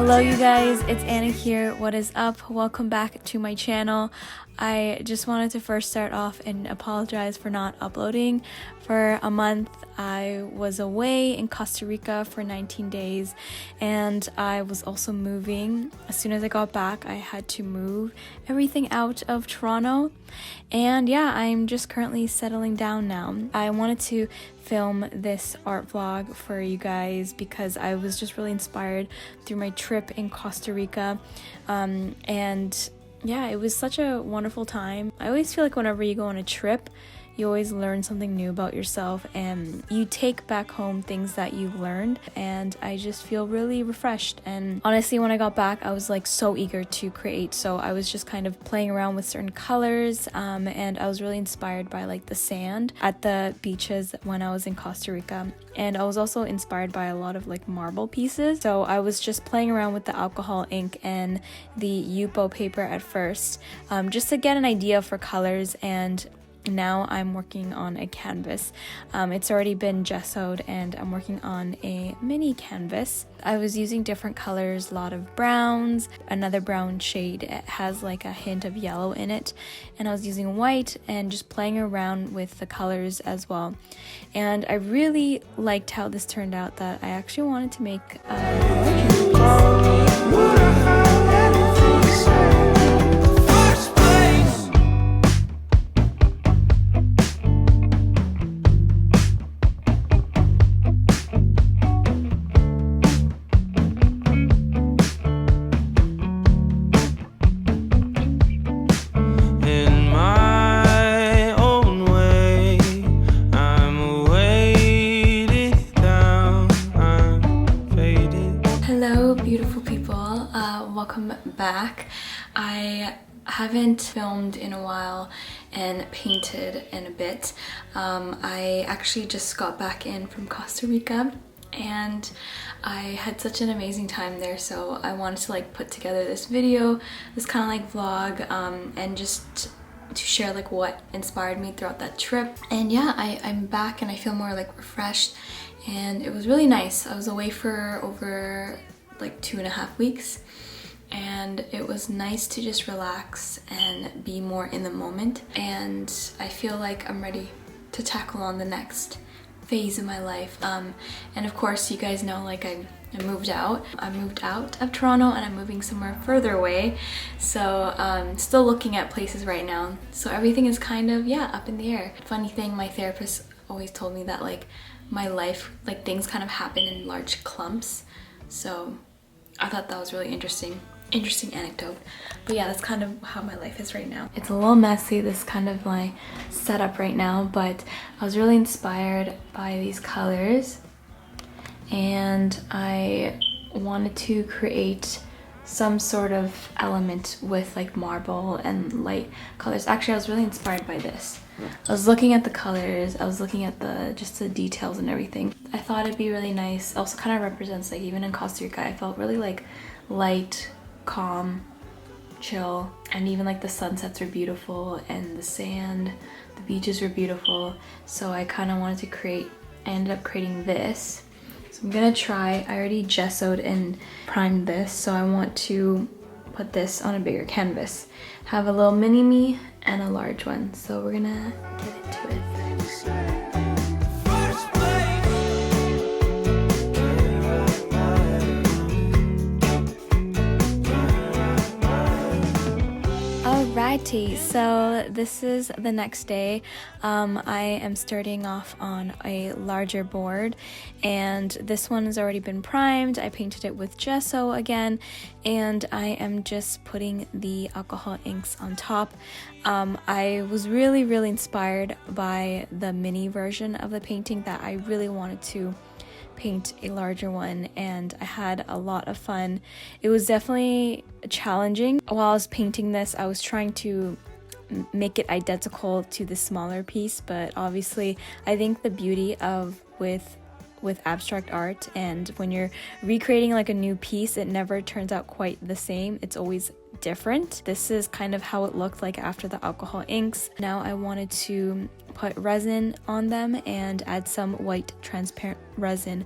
Hello you guys, it's Anna here. What is up? Welcome back to my channel. I just wanted to first start off and apologize for not uploading for a month. I was away in Costa Rica for 19 days and I was also moving. As soon as I got back, I had to move everything out of Toronto. And yeah, I'm just currently settling down now. I wanted to film this art vlog for you guys because I was just really inspired through my trip in Costa Rica. And yeah, it was such a wonderful time. I always feel like whenever you go on a trip, you always learn something new about yourself and you take back home things that you've learned, and I just feel really refreshed. And honestly, when I got back, I was like so eager to create, so I was just kind of playing around with certain colors, and I was really inspired by like the sand at the beaches when I was in Costa Rica. And I was also inspired by a lot of like marble pieces, so I was just playing around with the alcohol ink and the Yupo paper at first, just to get an idea for colors. And now I'm working on a canvas. It's already been gessoed and I'm working on a mini canvas. I was using different colors, a lot of browns, another brown shade. It has like a hint of yellow in it, and I was using white and just playing around with the colors as well. And I really liked how this turned out, that I actually wanted to make a beautiful people. Welcome back. I haven't filmed in a while and painted in a bit. I actually just got back in from Costa Rica and I had such an amazing time there, so I wanted to like put together this video, this kind of like vlog, and just to share like what inspired me throughout that trip. And yeah, I'm back and I feel more like refreshed, and it was really nice. I was away for over like 2.5 weeks, and it was nice to just relax and be more in the moment. And I feel like I'm ready to tackle on the next phase of my life. And of course, you guys know, like I moved out. I moved out of Toronto and I'm moving somewhere further away. So still looking at places right now. So everything is kind of, yeah, up in the air. Funny thing, my therapist always told me that like my life, like things kind of happen in large clumps. So I thought that was really interesting anecdote. But yeah, that's kind of how my life is right now. It's a little messy, this kind of like setup right now, but I was really inspired by these colors and I wanted to create some sort of element with like marble and light colors. Actually, I was really inspired by this. I was looking at the colors, I was looking at just the details and everything. I thought it'd be really nice. Also kind of represents, like even in Costa Rica, I felt really like light, calm, chill, and even like the sunsets were beautiful and the sand, the beaches were beautiful. So I kind of wanted to create, I ended up creating this. So I'm gonna try, I already gessoed and primed this, so I want to put this on a bigger canvas. Have a little mini me and a large one, so we're gonna get into it. Alrighty, so this is the next day. I am starting off on a larger board, and this one has already been primed. I painted it with gesso again, and I am just putting the alcohol inks on top. I was really inspired by the mini version of the painting that I really wanted to paint a larger one, and I had a lot of fun. It was definitely challenging. While I was painting this, I was trying to make it identical to the smaller piece, but obviously I think the beauty of with abstract art, and when you're recreating like a new piece, it never turns out quite the same. It's always different. This is kind of how it looked like after the alcohol inks. Now I wanted to put resin on them and add some white transparent resin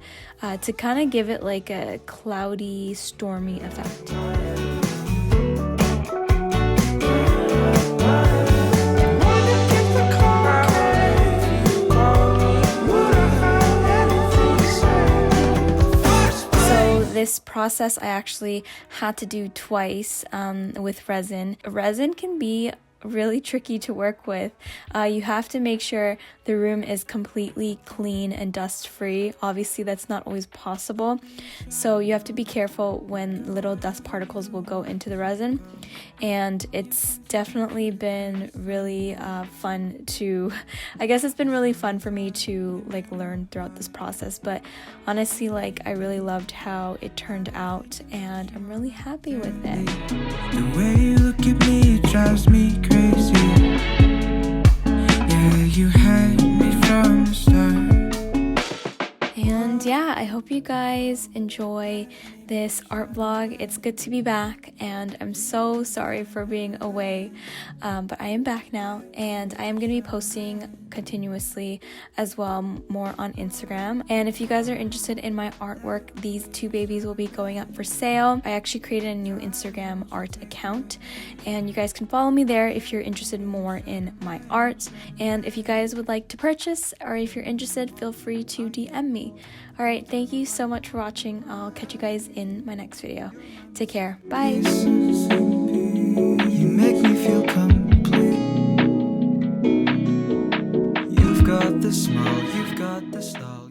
to kind of give it like a cloudy, stormy effect. This process I actually had to do twice with resin. Resin can be really tricky to work with. You have to make sure the room is completely clean and dust free. Obviously that's not always possible, so you have to be careful when little dust particles will go into the resin. And it's definitely been really fun to, I guess it's been really fun for me to like learn throughout this process. But honestly, like, I really loved how it turned out and I'm really happy with it. The way you look at me, it drives me crazy. Yeah, you had me from the start. And yeah, I hope you guys enjoy this art vlog. It's good to be back, and I'm so sorry for being away, but I am back now, and I am going to be posting continuously as well, more on Instagram. And if you guys are interested in my artwork, these two babies will be going up for sale. I actually created a new Instagram art account, and you guys can follow me there if you're interested more in my art. And if you guys would like to purchase, or if you're interested, feel free to DM me. Alright, thank you so much for watching. I'll catch you guys in my next video. Take care. Bye. You make me feel complete. You've got the smile, you've got the style.